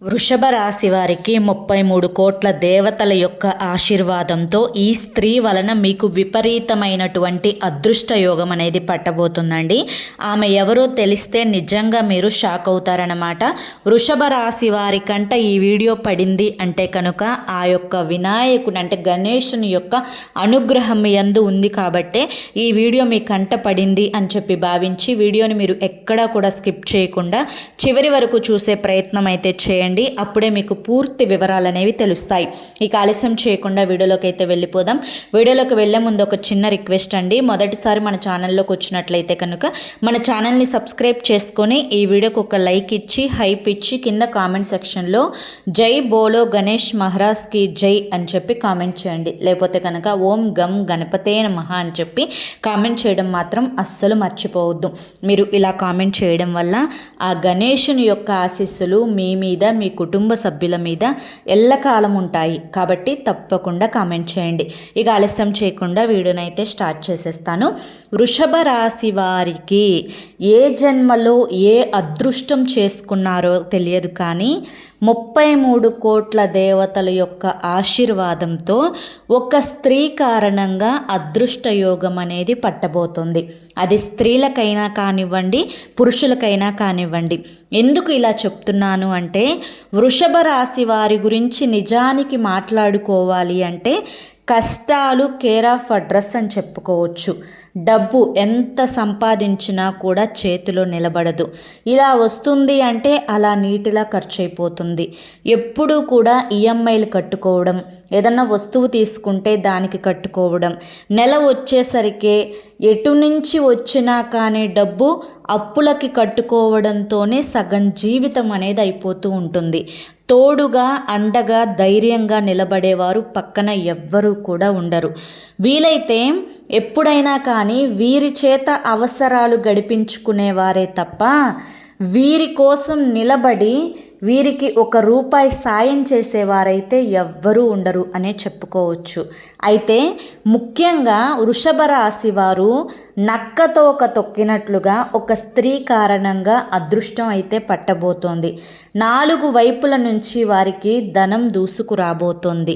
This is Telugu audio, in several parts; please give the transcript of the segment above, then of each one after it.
వృషభ రాశి వారికి 33 కోట్ల దేవతల యొక్క ఆశీర్వాదంతో ఈ స్త్రీ వలన మీకు విపరీతమైనటువంటి అదృష్ట యోగం అనేది పట్టబోతుందండి. ఆమె ఎవరో తెలిస్తే నిజంగా మీరు షాక్ అవుతారన్నమాట. వృషభ రాశి వారి కంట ఈ వీడియో పడింది అంటే కనుక ఆ యొక్క వినాయకుడు అంటే గణేశుని యొక్క అనుగ్రహం యందు ఉంది కాబట్టే ఈ వీడియో మీ కంట పడింది అని చెప్పి భావించి వీడియోని మీరు ఎక్కడా కూడా స్కిప్ చేయకుండా చివరి వరకు చూసే ప్రయత్నం అయితే చేయండి. అప్పుడే మీకు పూర్తి వివరాలు అనేవి తెలుస్తాయి. ఇక ఆలస్యం చేయకుండా వీడియోలోకి అయితే వెళ్ళిపోదాం. వీడియోలోకి వెళ్ళే ముందు ఒక చిన్న రిక్వెస్ట్ అండి. మొదటిసారి మన ఛానల్లోకి వచ్చినట్లయితే కనుక మన ఛానల్ని సబ్స్క్రైబ్ చేసుకొని ఈ వీడియోకి ఒక లైక్ ఇచ్చి హైప్ ఇచ్చి కింద కామెంట్ సెక్షన్లో జై బోలో గణేష్ మహారాజ్కి జై అని చెప్పి కామెంట్ చేయండి. లేకపోతే కనుక ఓం గం గణపతే నమః అని చెప్పి కామెంట్ చేయడం మాత్రం అస్సలు మర్చిపోవద్దు. మీరు ఇలా కామెంట్ చేయడం వల్ల ఆ గణేశుని యొక్క ఆశీస్సులు మీ మీద మీ కుటుంబ సభ్యుల మీద ఎల్లకాలం ఉంటాయి. కాబట్టి తప్పకుండా కామెంట్ చేయండి. ఇక ఆలస్యం చేయకుండా వీడియోనైతే స్టార్ట్ చేసేస్తాను. వృషభ రాశి వారికి ఏ జన్మలో ఏ అదృష్టం చేసుకున్నారో తెలియదు, కానీ 33 కోట్ల దేవతల యొక్క ఆశీర్వాదంతో ఒక స్త్రీ కారణంగా అదృష్ట యోగం అనేది పట్టబోతుంది. అది స్త్రీలకైనా కానివ్వండి, పురుషులకైనా కానివ్వండి. ఎందుకు ఇలా చెప్తున్నాను అంటే, వృషభ రాశి వారి గురించి నిజానికి మాట్లాడుకోవాలి అంటే కష్టాలు కేర్ ఆఫ్ అడ్రస్ అని చెప్పుకోవచ్చు. డబ్బు ఎంత సంపాదించినా కూడా చేతిలో నిలబడదు. ఇలా వస్తుంది అంటే అలా నీటిలా ఖర్చు అయిపోతుంది. ఎప్పుడూ కూడా ఈఎంఐలు కట్టుకోవడం, ఏదన్నా వస్తువు తీసుకుంటే దానికి కట్టుకోవడం, నెల వచ్చేసరికి ఎటు నుంచి వచ్చినా కానీ డబ్బు అప్పులకి కట్టుకోవడంతోనే సగం జీవితం అనేది అయిపోతూ ఉంటుంది. తోడుగా అండగా ధైర్యంగా నిలబడేవారు పక్కన ఎవ్వరూ కూడా ఉండరు. వీలైతే ఎప్పుడైనా కానీ వీరి చేత అవసరాలు గడిపించుకునేవారే తప్ప వీరి కోసం నిలబడి వీరికి ₹1 సాయం చేసేవారైతే ఎవ్వరూ ఉండరు అనే చెప్పుకోవచ్చు. అయితే ముఖ్యంగా వృషభ రాశి వారు నక్కతోక తొక్కినట్లుగా ఒక స్త్రీ కారణంగా అదృష్టం అయితే పట్టబోతోంది. 4 వైపుల నుంచి వారికి ధనం దూసుకురాబోతోంది.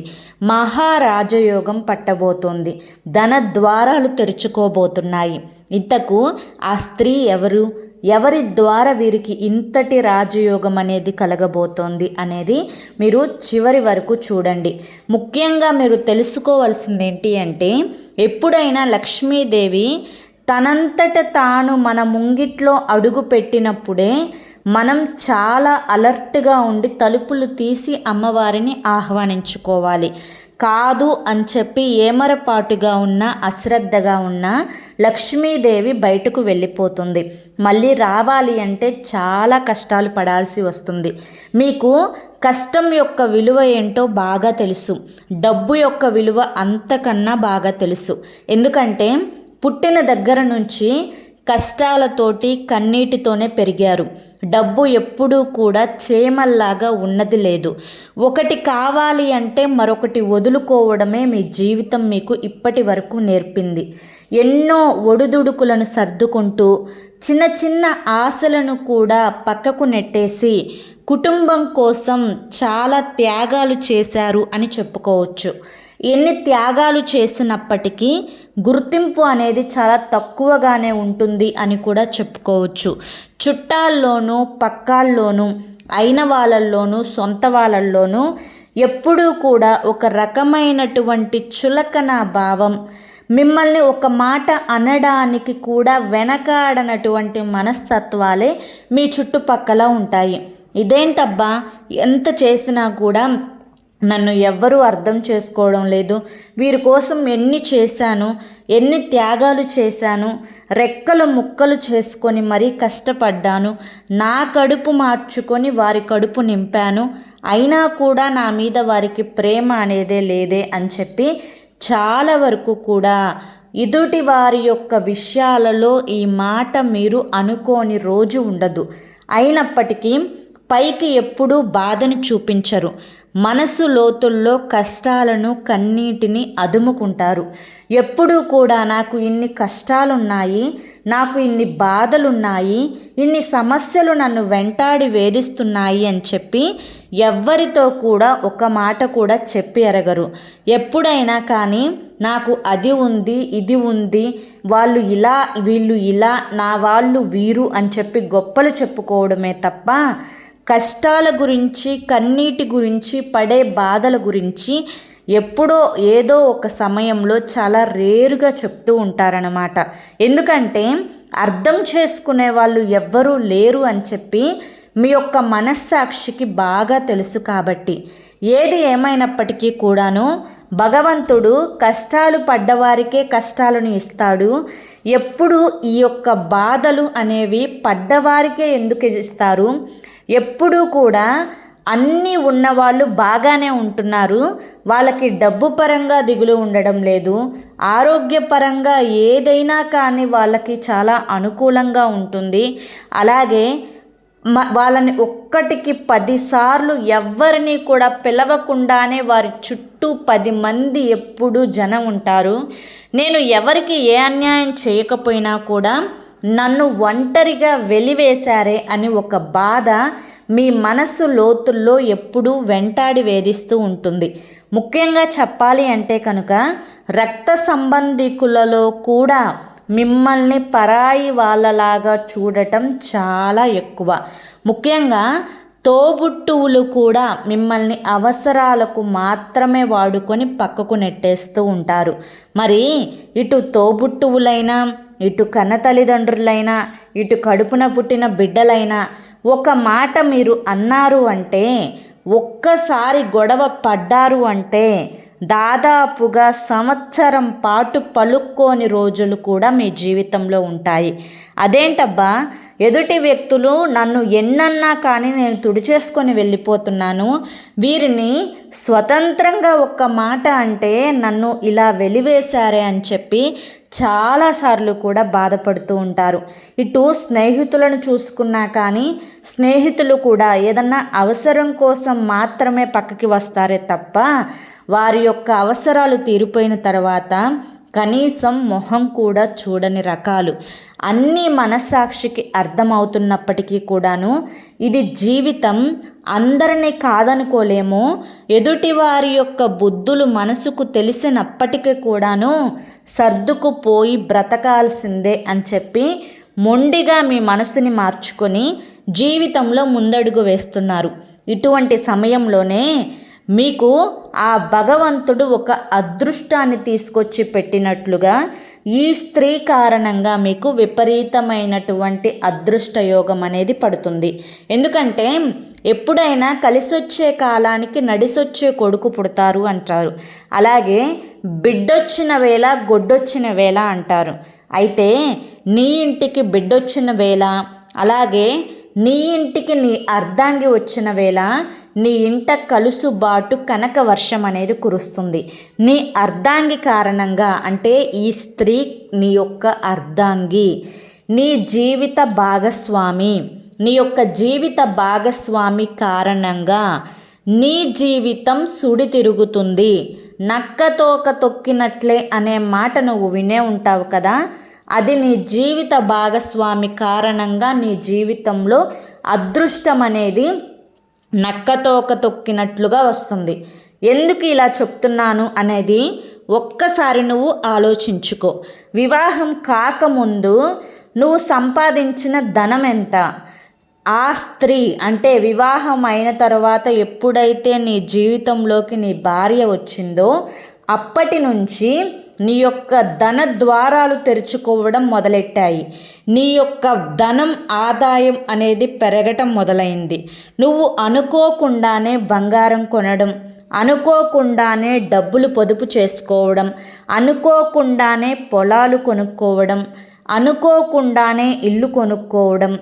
మహారాజయోగం పట్టబోతోంది. ధన ద్వారాలు తెరుచుకోబోతున్నాయి. ఇంతకు ఆ స్త్రీ ఎవరు? ఎవరి ద్వారా వీరికి ఇంతటి రాజయోగం అనేది కలగబోతోంది అనేది మీరు చివరి వరకు చూడండి. ముఖ్యంగా మీరు తెలుసుకోవాల్సింది ఏంటి అంటే, ఎప్పుడైనా లక్ష్మీదేవి తనంతట తాను మన ముంగిట్లో అడుగు పెట్టినప్పుడే మనం చాలా అలర్ట్గా ఉండి తలుపులు తీసి అమ్మవారిని ఆహ్వానించుకోవాలి. కాదు అని చెప్పి ఏమరపాటుగా ఉన్న అశ్రద్ధగా ఉన్న లక్ష్మీదేవి బయటకు వెళ్ళిపోతుంది. మళ్ళీ రావాలి అంటే చాలా కష్టాలు పడాల్సి వస్తుంది. మీకు కష్టం యొక్క విలువ ఏంటో బాగా తెలుసు. డబ్బు యొక్క విలువ అంతకన్నా బాగా తెలుసు. ఎందుకంటే పుట్టిన దగ్గర నుంచి కష్టాలతోటి కన్నీటితోనే పెరిగారు. డబ్బు ఎప్పుడూ కూడా చేమల్లాగా ఉన్నది లేదు. ఒకటి కావాలి అంటే మరొకటి వదులుకోవడమే మీ జీవితం మీకు ఇప్పటి వరకు నేర్పింది. ఎన్నో ఒడుదుడుకులను సర్దుకుంటూ చిన్న చిన్న ఆశలను కూడా పక్కకు నెట్టేసి కుటుంబం కోసం చాలా త్యాగాలు చేశారు అని చెప్పుకోవచ్చు. ఎన్ని త్యాగాలు చేసినప్పటికీ గుర్తింపు అనేది చాలా తక్కువగానే ఉంటుంది అని కూడా చెప్పుకోవచ్చు. చుట్టాల్లోనూ పక్కాల్లోనూ అయిన వాళ్ళల్లోనూ సొంత వాళ్ళల్లోనూ ఎప్పుడూ కూడా ఒక రకమైనటువంటి చులకన భావం, మిమ్మల్ని ఒక మాట అనడానికి కూడా వెనకాడనటువంటి మనస్తత్వాలే మీ చుట్టుపక్కల ఉంటాయి. ఇదేంటబ్బా, ఎంత చేసినా కూడా నన్ను ఎవ్వరూ అర్థం చేసుకోవడం లేదు, వీరి కోసం ఎన్ని చేశాను, ఎన్ని త్యాగాలు చేశాను, రెక్కలు ముక్కలు చేసుకొని మరీ కష్టపడ్డాను, నా కడుపు మార్చుకొని వారి కడుపు నింపాను, అయినా కూడా నా మీద వారికి ప్రేమ అనేదే లేదే అని చెప్పి చాలా వరకు కూడా ఎదుటి వారి యొక్క విషయాలలో ఈ మాట మీరు అనుకోని రోజు ఉండదు. అయినప్పటికీ పైకి ఎప్పుడూ బాధని చూపించరు. మనసు లోతుల్లో కష్టాలను కన్నీటిని అదుముకుంటారు. ఎప్పుడూ కూడా నాకు ఇన్ని కష్టాలున్నాయి, నాకు ఇన్ని బాధలున్నాయి, ఇన్ని సమస్యలు నన్ను వెంటాడి వేధిస్తున్నాయి అని చెప్పి ఎవ్వరితో కూడా ఒక మాట కూడా చెప్పి ఎరగరు. ఎప్పుడైనా కానీ నాకు అది ఉంది, ఇది ఉంది, వాళ్ళు ఇలా, వీళ్ళు ఇలా, నా వాళ్ళు వీరు అని చెప్పి గొప్పలు చెప్పుకోవడమే తప్ప కష్టాల గురించి, కన్నీటి గురించి, పడే బాధల గురించి ఎప్పుడో ఏదో ఒక సమయంలో చాలా రేరుగా చెప్తూ ఉంటారన్నమాట. ఎందుకంటే అర్థం చేసుకునే వాళ్ళు ఎవ్వరూ లేరు అని చెప్పి మీ యొక్క మనస్సాక్షికి బాగా తెలుసు. కాబట్టి ఏది ఏమైనప్పటికీ కూడాను భగవంతుడు కష్టాలు పడ్డవారికే కష్టాలను ఇస్తాడు. ఎప్పుడు ఈ యొక్క బాధలు అనేవి పడ్డవారికే ఎందుకు ఇస్తారు? ఎప్పుడూ కూడా అన్నీ ఉన్నవాళ్ళు బాగానే ఉంటున్నారు, వాళ్ళకి డబ్బు పరంగా దిగులు ఉండడం లేదు, ఆరోగ్యపరంగా ఏదైనా కానీ వాళ్ళకి చాలా అనుకూలంగా ఉంటుంది. అలాగే వాళ్ళని ఒక్కటికి 10 సార్లు ఎవ్వరిని కూడా పిలవకుండానే వారి చుట్టూ 10 మంది ఎప్పుడూ జనం ఉంటారు. నేను ఎవరికి ఏ అన్యాయం చేయకపోయినా కూడా నన్ను ఒంటరిగా వెలివేశారే అని ఒక బాధ మీ మనస్సు లోతుల్లో ఎప్పుడూ వెంటాడి వేధిస్తూ ఉంటుంది. ముఖ్యంగా చెప్పాలి అంటే కనుక రక్త సంబంధికులలో కూడా మిమ్మల్ని పరాయి వాళ్ళలాగా చూడటం చాలా ఎక్కువ. ముఖ్యంగా తోబుట్టువులు కూడా మిమ్మల్ని అవసరాలకు మాత్రమే వాడుకొని పక్కకు నెట్టేస్తూ ఉంటారు. మరి ఇటు తోబుట్టువులైనా, ఇటు కన్న తల్లిదండ్రులైనా, ఇటు కడుపున పుట్టిన బిడ్డలైనా ఒక మాట మీరు అన్నారు అంటే, ఒక్కసారి గొడవ పడ్డారు అంటే దాదాపుగా సంవత్సరం పాటు పలుక్కోని రోజులు కూడా మీ జీవితంలో ఉంటాయి. అదేంటబ్బా, ఎదుటి వ్యక్తులు నన్ను ఎన్నన్నా కానీ నేను తుడిచేసుకొని వెళ్ళిపోతున్నాను, వీరిని స్వతంత్రంగా ఒక్క మాట అంటే నన్ను ఇలా వెలివేశారే అని చెప్పి చాలాసార్లు కూడా బాధపడుతూ ఉంటారు. ఇటు స్నేహితులను చూసుకున్నా కానీ స్నేహితులు కూడా ఏదన్నా అవసరం కోసం మాత్రమే పక్కకి వస్తారే తప్ప వారి యొక్క అవసరాలు తీరిపోయిన తర్వాత కనీసం మొహం కూడా చూడని రకాలు. అన్నీ మనస్సాక్షికి అర్థమవుతున్నప్పటికీ కూడాను ఇది జీవితం, అందరినీ కాదనుకోలేము, ఎదుటి వారి యొక్క బుద్ధులు మనసుకు తెలిసినప్పటికీ కూడాను సర్దుకుపోయి బ్రతకాల్సిందే అని చెప్పి మొండిగా మీ మనసుని మార్చుకొని జీవితంలో ముందడుగు వేస్తున్నారు. ఇటువంటి సమయంలోనే మీకు ఆ భగవంతుడు ఒక అదృష్టాన్ని తీసుకొచ్చి పెట్టినట్లుగా ఈ స్త్రీ కారణంగా మీకు విపరీతమైనటువంటి అదృష్ట యోగం అనేది పడుతుంది. ఎందుకంటే ఎప్పుడైనా కలిసొచ్చే కాలానికి నడిసొచ్చే కొడుకు పుడతారు అంటారు. అలాగే బిడ్డొచ్చిన వేళ గొడ్డొచ్చిన వేళ అంటారు. అయితే నీ ఇంటికి బిడ్డొచ్చిన వేళ, అలాగే నీ ఇంటికి నీ అర్ధాంగి వచ్చిన వేళ నీ ఇంట కలుసుబాటు కనక వర్షం అనేది కురుస్తుంది. నీ అర్ధాంగి కారణంగా, అంటే ఈ స్త్రీ నీ యొక్క అర్ధాంగి, నీ జీవిత భాగస్వామి, నీ యొక్క జీవిత భాగస్వామి కారణంగా నీ జీవితం సుడి తిరుగుతుంది. నక్కతోక తొక్కినట్లే అనే మాట నువ్వు వినే ఉంటావు కదా, అది నీ జీవిత భాగస్వామి కారణంగా నీ జీవితంలో అదృష్టం అనేది నక్కతోక తొక్కినట్లుగా వస్తుంది. ఎందుకు ఇలా చెప్తున్నాను అనేది ఒక్కసారి నువ్వు ఆలోచించుకో. వివాహం కాకముందు నువ్వు సంపాదించిన ధనం ఎంత? ఆ స్త్రీ అంటే వివాహం అయిన తర్వాత ఎప్పుడైతే నీ జీవితంలోకి నీ భార్య వచ్చిందో అప్పటి నుంచి నీ యొక్క ధన ద్వారాలు తెరుచుకోవడం మొదలెట్టాయి. నీ యొక్క ధనం ఆదాయం అనేది పెరగటం మొదలైంది. నువ్వు అనుకోకుండానే బంగారం కొనడం, అనుకోకుండానే డబ్బులు పొదుపు చేసుకోవడం, అనుకోకుండానే పొలాలు కొనుక్కోవడం, అనుకోకుండానే ఇల్లు కొనుక్కోవడం,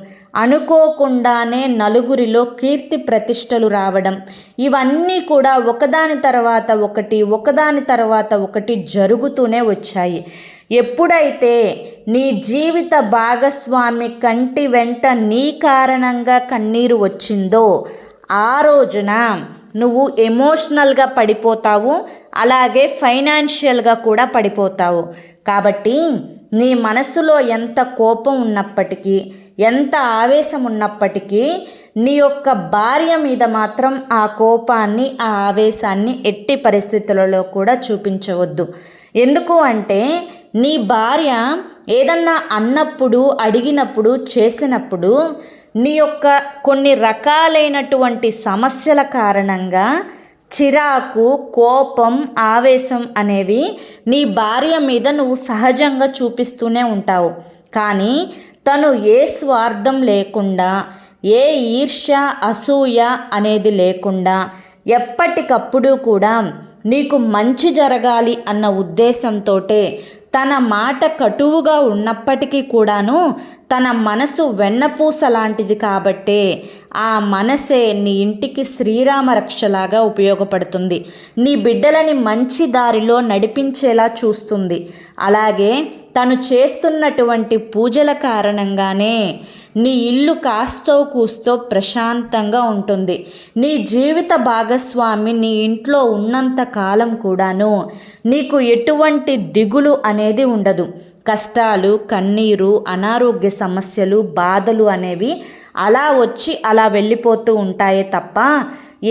అనుకోకుండానే నలుగురిలో కీర్తి ప్రతిష్టలు రావడం, ఇవన్నీ కూడా ఒకదాని తర్వాత ఒకటి జరుగుతూనే వచ్చాయి. ఎప్పుడైతే నీ జీవిత భాగస్వామి కంటి వెంట నీ కారణంగా కన్నీరు వచ్చిందో ఆ రోజున నువ్వు ఎమోషనల్గా పడిపోతావు, అలాగే ఫైనాన్షియల్గా కూడా పడిపోతావు. కాబట్టి నీ మనసులో ఎంత కోపం ఉన్నప్పటికీ, ఎంత ఆవేశం ఉన్నప్పటికీ నీ యొక్క భార్య మీద మాత్రం ఆ కోపాన్ని, ఆ ఆవేశాన్ని ఎట్టి పరిస్థితులలో కూడా చూపించవద్దు. ఎందుకు అంటే నీ భార్య ఏదన్నా అన్నప్పుడు, అడిగినప్పుడు, చేసినప్పుడు నీ యొక్క కొన్ని రకాలైనటువంటి సమస్యల కారణంగా చిరాకు, కోపం, ఆవేశం అనేవి నీ భార్య మీద నువ్వు సహజంగా చూపిస్తూనే ఉంటావు. కానీ తను ఏ స్వార్థం లేకుండా, ఏ ఈర్ష్య, అసూయ అనేది లేకుండా ఎప్పటికప్పుడు కూడా నీకు మంచి జరగాలి అన్న ఉద్దేశంతోటే తన మాట కటువుగా ఉన్నప్పటికీ కూడాను తన మనసు వెన్నపూస లాంటిది కాబట్టే ఆ మనసే నీ ఇంటికి శ్రీరామ రక్షలాగా ఉపయోగపడుతుంది. నీ బిడ్డలని మంచి దారిలో నడిపించేలా చూస్తుంది. అలాగే తను చేస్తున్నటువంటి పూజల కారణంగానే నీ ఇల్లు కాస్తో కూస్తో ప్రశాంతంగా ఉంటుంది. నీ జీవిత భాగస్వామి నీ ఇంట్లో ఉన్నంత కాలం కూడాను నీకు ఎటువంటి దిగులు అనేది ఉండదు. కష్టాలు, కన్నీరు, అనారోగ్య సమస్యలు, బాధలు అనేవి అలా వచ్చి అలా వెళ్ళిపోతూ ఉంటాయే తప్ప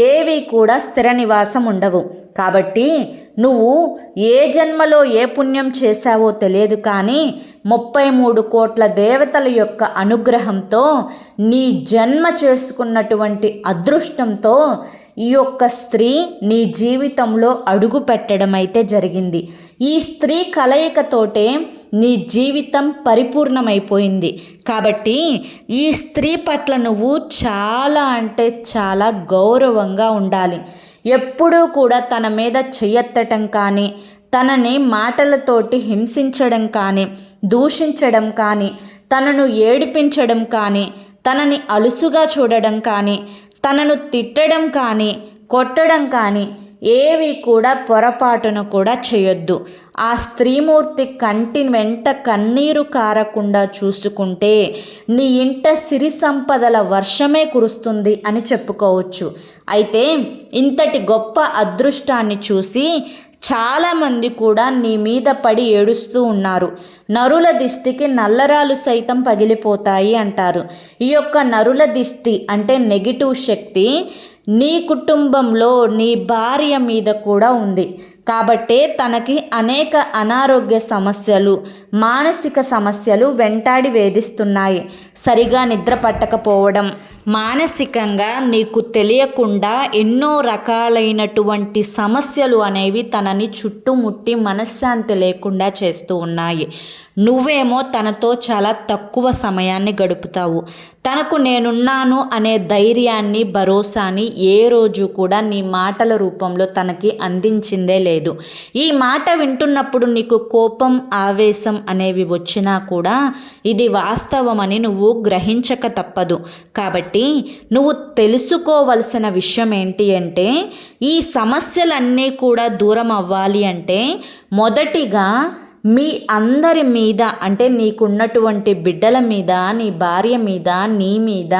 ఏవి కూడా స్థిర నివాసం ఉండవు. కాబట్టి నువ్వు ఏ జన్మలో ఏ పుణ్యం చేశావో తెలియదు, కానీ 33 కోట్ల దేవతల యొక్క అనుగ్రహంతో నీ జన్మ చేసుకున్నటువంటి అదృష్టంతో ఈ యొక్క స్త్రీ నీ జీవితంలో అడుగు పెట్టడం అయితే జరిగింది. ఈ స్త్రీ కలయికతోటే నీ జీవితం పరిపూర్ణమైపోయింది. కాబట్టి ఈ స్త్రీ పట్ల నువ్వు చాలా అంటే చాలా గౌరవంగా ఉండాలి. ఎప్పుడూ కూడా తన మీద చెయ్యెత్తటం కానీ, తనని మాటలతోటి హింసించడం కానీ, దూషించడం కానీ, తనను ఏడిపించడం కానీ, తనని అలుసుగా చూడడం కానీ, తనను తిట్టడం కానీ, కొట్టడం కానీ ఏవి కూడా పొరపాటును కూడా చేయొద్దు. ఆ స్త్రీమూర్తి కంటి వెంట కన్నీరు కారకుండా చూసుకుంటే నీ ఇంట సిరి సంపదల వర్షమే కురుస్తుంది అని చెప్పుకోవచ్చు. అయితే ఇంతటి గొప్ప అదృష్టాన్ని చూసి చాలామంది కూడా నీ మీద పడి ఏడుస్తూ ఉన్నారు. నరుల దిష్టికి నల్లరాలు సైతం పగిలిపోతాయి అంటారు. ఈ యొక్క నరుల దిష్టి అంటే నెగిటివ్ శక్తి నీ కుటుంబంలో నీ భార్య మీద కూడా ఉంది. కాబట్టే తనకి అనేక అనారోగ్య సమస్యలు, మానసిక సమస్యలు వెంటాడి వేధిస్తున్నాయి. సరిగా నిద్ర పట్టకపోవడం, మానసికంగా నీకు తెలియకుండా ఎన్నో రకాలైనటువంటి సమస్యలు అనేవి తనని చుట్టుముట్టి మనశ్శాంతి లేకుండా చేస్తూ ఉన్నాయి. నువ్వేమో తనతో చాలా తక్కువ సమయాన్ని గడుపుతావు. తనకు నేనున్నాను అనే ధైర్యాన్ని, భరోసాని ఏ రోజు కూడా నీ మాటల రూపంలో తనకి అందించిందే లేదు. ఈ మాట వింటున్నప్పుడు నీకు కోపం, ఆవేశం అనేవి వచ్చినా కూడా ఇది వాస్తవమని నువ్వు గ్రహించక తప్పదు. కాబట్టి నువ్వు తెలుసుకోవలసిన విషయం ఏంటి అంటే, ఈ సమస్యలన్నీ కూడా దూరం అవ్వాలి అంటే మొదటిగా మీ అందరి మీద, అంటే నీకున్నటువంటి బిడ్డల మీద, నీ భార్య మీద, నీ మీద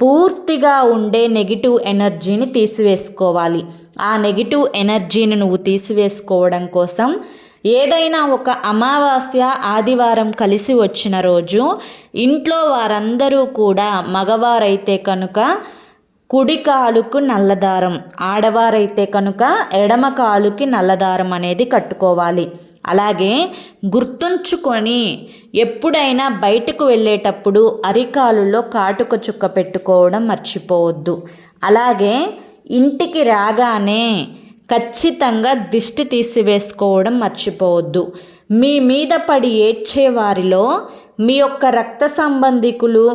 పూర్తిగా ఉండే నెగిటివ్ ఎనర్జీని తీసివేసుకోవాలి. ఆ నెగిటివ్ ఎనర్జీని నువ్వు తీసివేసుకోవడం కోసం ఏదైనా ఒక అమావాస్య, ఆదివారం కలిసి వచ్చిన రోజు ఇంట్లో వారందరూ కూడా, మగవారైతే కనుక కుడి కాలుకు నల్లదారం, ఆడవారైతే కనుక ఎడమ కాలుకి నల్లదారం అనేది కట్టుకోవాలి. అలాగే గుర్తుంచుకొని ఎప్పుడైనా బయటకు వెళ్ళేటప్పుడు అరికాలులో కాటుక చుక్క పెట్టుకోవడం మర్చిపోవద్దు. అలాగే ఇంటికి రాగానే ఖచ్చితంగా దిష్టి తీసివేసుకోవడం మర్చిపోవద్దు. మీ మీద పడి ఏడ్చేవారిలో మీ యొక్క రక్త సంబంధికులు,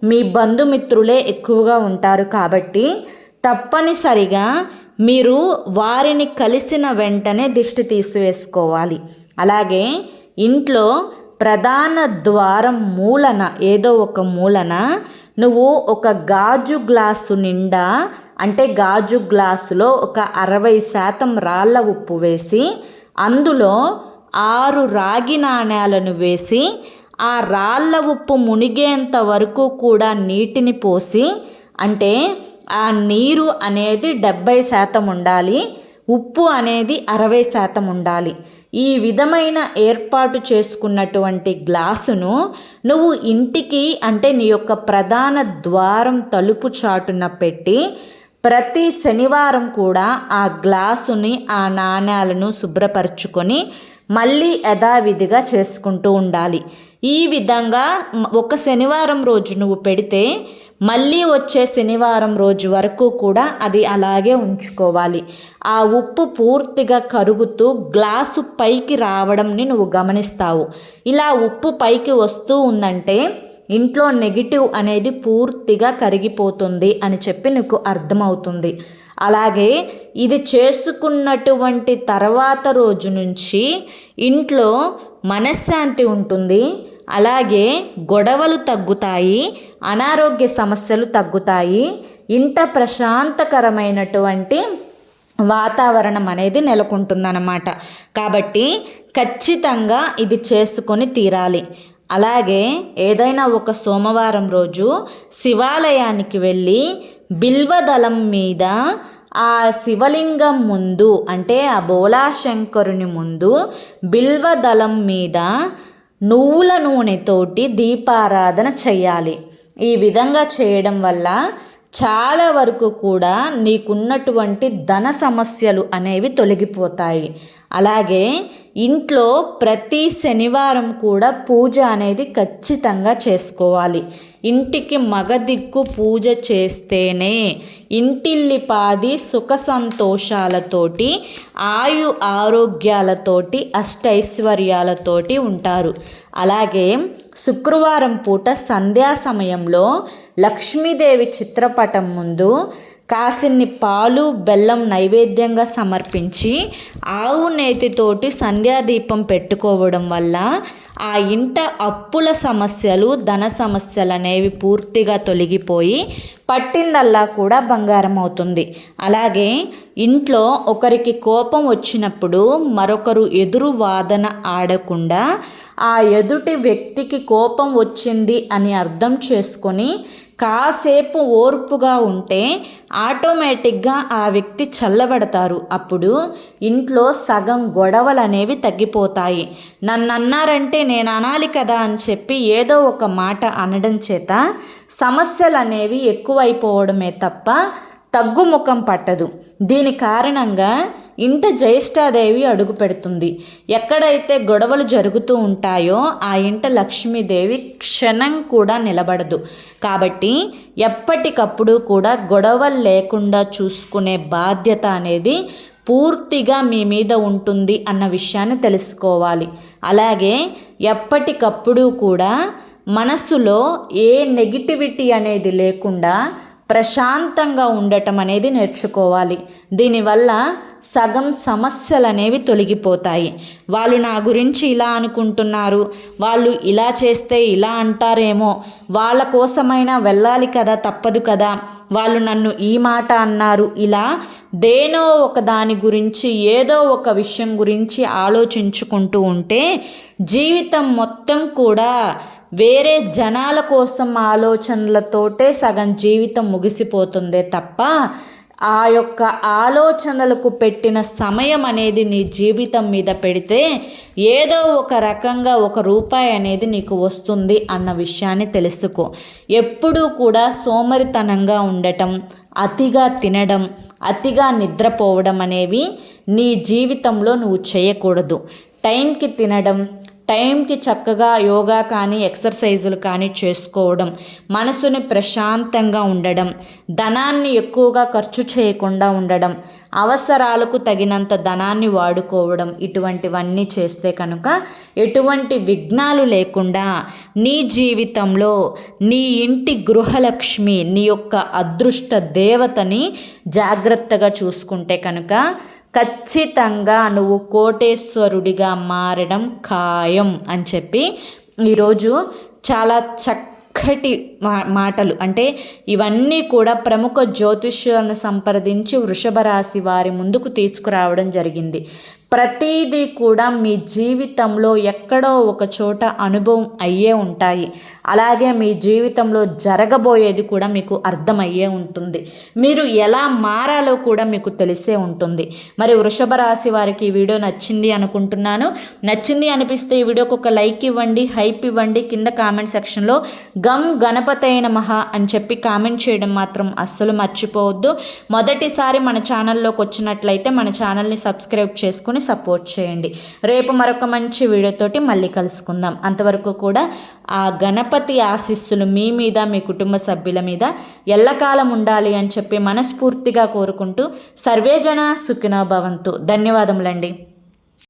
మీ బంధుమిత్రులే ఎక్కువగా ఉంటారు. కాబట్టి తప్పనిసరిగా మీరు వారిని కలిసిన వెంటనే దిష్టి తీసివేసుకోవాలి. అలాగే ఇంట్లో ప్రధాన ద్వారం మూలన, ఏదో ఒక మూలన నువ్వు ఒక గాజు గ్లాసు నిండా, అంటే గాజు గ్లాసులో ఒక 60% రాళ్ళ ఉప్పు వేసి, అందులో 6 రాగి నాణేలను వేసి, ఆ రాళ్ళ ఉప్పు మునిగేంత వరకు కూడా నీటిని పోసి, అంటే ఆ నీరు అనేది 70% ఉండాలి, ఉప్పు అనేది 60% ఉండాలి. ఈ విధమైన ఏర్పాటు చేసుకున్నటువంటి గ్లాసును నువ్వు ఇంటికి అంటే నీ యొక్క ప్రధాన ద్వారం తలుపు చాటున పెట్టి ప్రతి శనివారం కూడా ఆ గ్లాసుని ఆ నాణ్యాలను శుభ్రపరచుకొని మళ్ళీ యథావిధిగా చేసుకుంటూ ఉండాలి. ఈ విధంగా ఒక శనివారం రోజు నువ్వు పెడితే మళ్ళీ వచ్చే శనివారం రోజు వరకు కూడా అది అలాగే ఉంచుకోవాలి. ఆ ఉప్పు పూర్తిగా కరుగుతూ గ్లాసు పైకి రావడంని నువ్వు గమనిస్తావు. ఇలా ఉప్పు పైకి వస్తూ ఉందంటే ఇంట్లో నెగిటివ్ అనేది పూర్తిగా కరిగిపోతుంది అని చెప్పి నీకు అర్థమవుతుంది. అలాగే ఇది చేసుకున్నటువంటి తర్వాత రోజు నుంచి ఇంట్లో మనశ్శాంతి ఉంటుంది, అలాగే గొడవలు తగ్గుతాయి, అనారోగ్య సమస్యలు తగ్గుతాయి, ఇంట ప్రశాంతకరమైనటువంటి వాతావరణం అనేది నెలకొంటుందన్నమాట. కాబట్టి ఖచ్చితంగా ఇది చేసుకొని తీరాలి. అలాగే ఏదైనా ఒక సోమవారం రోజు శివాలయానికి వెళ్ళి బిల్వదళం మీద ఆ శివలింగం ముందు అంటే ఆ బోలాశంకరుని ముందు బిల్వదళం మీద నువ్వుల నూనెతోటి దీపారాధన చేయాలి. ఈ విధంగా చేయడం వల్ల చాలా వరకు కూడా నీకున్నటువంటి ధన సమస్యలు అనేవి తొలగిపోతాయి. అలాగే ఇంట్లో ప్రతి శనివారం కూడా పూజ అనేది ఖచ్చితంగా చేసుకోవాలి. ఇంటికి మగదిక్కు పూజ చేస్తేనే ఇంటిల్లిపాది సుఖ సంతోషాలతోటి ఆయు ఆరోగ్యాలతోటి అష్టైశ్వర్యాలతోటి ఉంటారు. అలాగే శుక్రవారం పూట సంధ్యా సమయంలో లక్ష్మీదేవి చిత్రపటం ముందు కాసిన్ని పాలు బెల్లం నైవేద్యంగా సమర్పించి ఆవు నేతితోటి సంధ్యాదీపం పెట్టుకోవడం వల్ల ఆ ఇంట అప్పుల సమస్యలు ధన సమస్యలు అనేవి పూర్తిగా తొలగిపోయి పట్టిందల్లా కూడా బంగారం అవుతుంది. అలాగే ఇంట్లో ఒకరికి కోపం వచ్చినప్పుడు మరొకరు ఎదురు వాదన ఆడకుండా ఆ ఎదుటి వ్యక్తికి కోపం వచ్చింది అని అర్థం చేసుకొని కాసేపు ఓర్పుగా ఉంటే ఆటోమేటిక్గా ఆ వ్యక్తి చల్లబడతారు. అప్పుడు ఇంట్లో సగం గొడవలు అనేవి తగ్గిపోతాయి. నన్ను అన్నారంటే నేను అనాలి కదా అని చెప్పి ఏదో ఒక మాట అనడం చేత సమస్యలు అనేవి ఎక్కువైపోవడమే తప్ప తగ్గుముఖం పట్టదు. దీని కారణంగా ఇంట జ్యేష్ఠాదేవి అడుగు పెడుతుంది. ఎక్కడైతే గొడవలు జరుగుతూ ఉంటాయో ఆ ఇంట లక్ష్మీదేవి క్షణం కూడా నిలబడదు. కాబట్టి ఎప్పటికప్పుడు కూడా గొడవలు లేకుండా చూసుకునే బాధ్యత అనేది పూర్తిగా మీ మీద ఉంటుంది అన్న విషయాన్ని తెలుసుకోవాలి. అలాగే ఎప్పటికప్పుడు కూడా మనసులో ఏ నెగిటివిటీ అనేది లేకుండా ప్రశాంతంగా ఉండటం అనేది నేర్చుకోవాలి. దీనివల్ల సగం సమస్యలు అనేవి తొలగిపోతాయి. వాళ్ళు నా గురించి ఇలా అనుకుంటున్నారు, వాళ్ళు ఇలా చేస్తే ఇలా అంటారేమో, వాళ్ళ కోసమైనా వెళ్ళాలి కదా, తప్పదు కదా, వాళ్ళు నన్ను ఈ మాట అన్నారు, ఇలా దేనో ఒక దాని గురించి ఏదో ఒక విషయం గురించి ఆలోచించుకుంటూ ఉంటే జీవితం మొత్తం కూడా వేరే జనాల కోసం ఆలోచనలతోటే సగం జీవితం ముగిసిపోతుందే తప్ప ఆ యొక్క ఆలోచనలకు పెట్టిన సమయం అనేది నీ జీవితం మీద పెడితే ఏదో ఒక రకంగా ₹1 అనేది నీకు వస్తుంది అన్న విషయాన్ని తెలుసుకో. ఎప్పుడూ కూడా సోమరితనంగా ఉండటం, అతిగా తినడం, అతిగా నిద్రపోవడం అనేవి నీ జీవితంలో నువ్వు చేయకూడదు. టైంకి తినడం, టైంకి చక్కగా యోగా కానీ ఎక్సర్సైజులు కానీ చేసుకోవడం, మనసుని ప్రశాంతంగా ఉండడం, ధనాన్ని ఎక్కువగా ఖర్చు చేయకుండా ఉండడం, అవసరాలకు తగినంత ధనాన్ని వాడుకోవడం, ఇటువంటివన్నీ చేస్తే కనుక ఎటువంటి విఘ్నాలు లేకుండా నీ జీవితంలో నీ ఇంటి గృహలక్ష్మి, నీ యొక్క అదృష్ట దేవతని జాగ్రత్తగా చూసుకుంటే కనుక ఖచ్చితంగా నువ్వు కోటేశ్వరుడిగా మారడం ఖాయం అని చెప్పి ఈరోజు చాలా చక్కటి మాటలు, అంటే ఇవన్నీ కూడా ప్రముఖ జ్యోతిష్యులను సంప్రదించి వృషభ రాశి వారి ముందుకు తీసుకురావడం జరిగింది. ప్రతిదీ కూడా మీ జీవితంలో ఎక్కడో ఒక చోట అనుభవం అయ్యే ఉంటాయి. అలాగే మీ జీవితంలో జరగబోయేది కూడా మీకు అర్థమయ్యే ఉంటుంది. మీరు ఎలా మారాలో కూడా మీకు తెలిసే ఉంటుంది. మరి వృషభ రాశి వారికి ఈ వీడియో నచ్చింది అనుకుంటున్నాను. నచ్చింది అనిపిస్తే ఈ వీడియోకి ఒక లైక్ ఇవ్వండి, హైప్ ఇవ్వండి. కింద కామెంట్ సెక్షన్లో గం గణపతయ నమః అని చెప్పి కామెంట్ చేయడం మాత్రం అస్సలు మర్చిపోవద్దు. మొదటిసారి మన ఛానల్లోకి వచ్చినట్లయితే మన ఛానల్ని సబ్స్క్రైబ్ చేసుకుని సపోర్ట్ చేయండి. రేపు మరొక మంచి వీడియోతోటి మళ్ళీ కలుసుకుందాం. అంతవరకు కూడా ఆ గణపతి ఆశీస్సులు మీ మీద, మీ కుటుంబ సభ్యుల మీద ఎల్లకాలం ఉండాలి అని చెప్పి మనస్ఫూర్తిగా కోరుకుంటూ సర్వేజన సుఖినో భవంతు. ధన్యవాదములండి.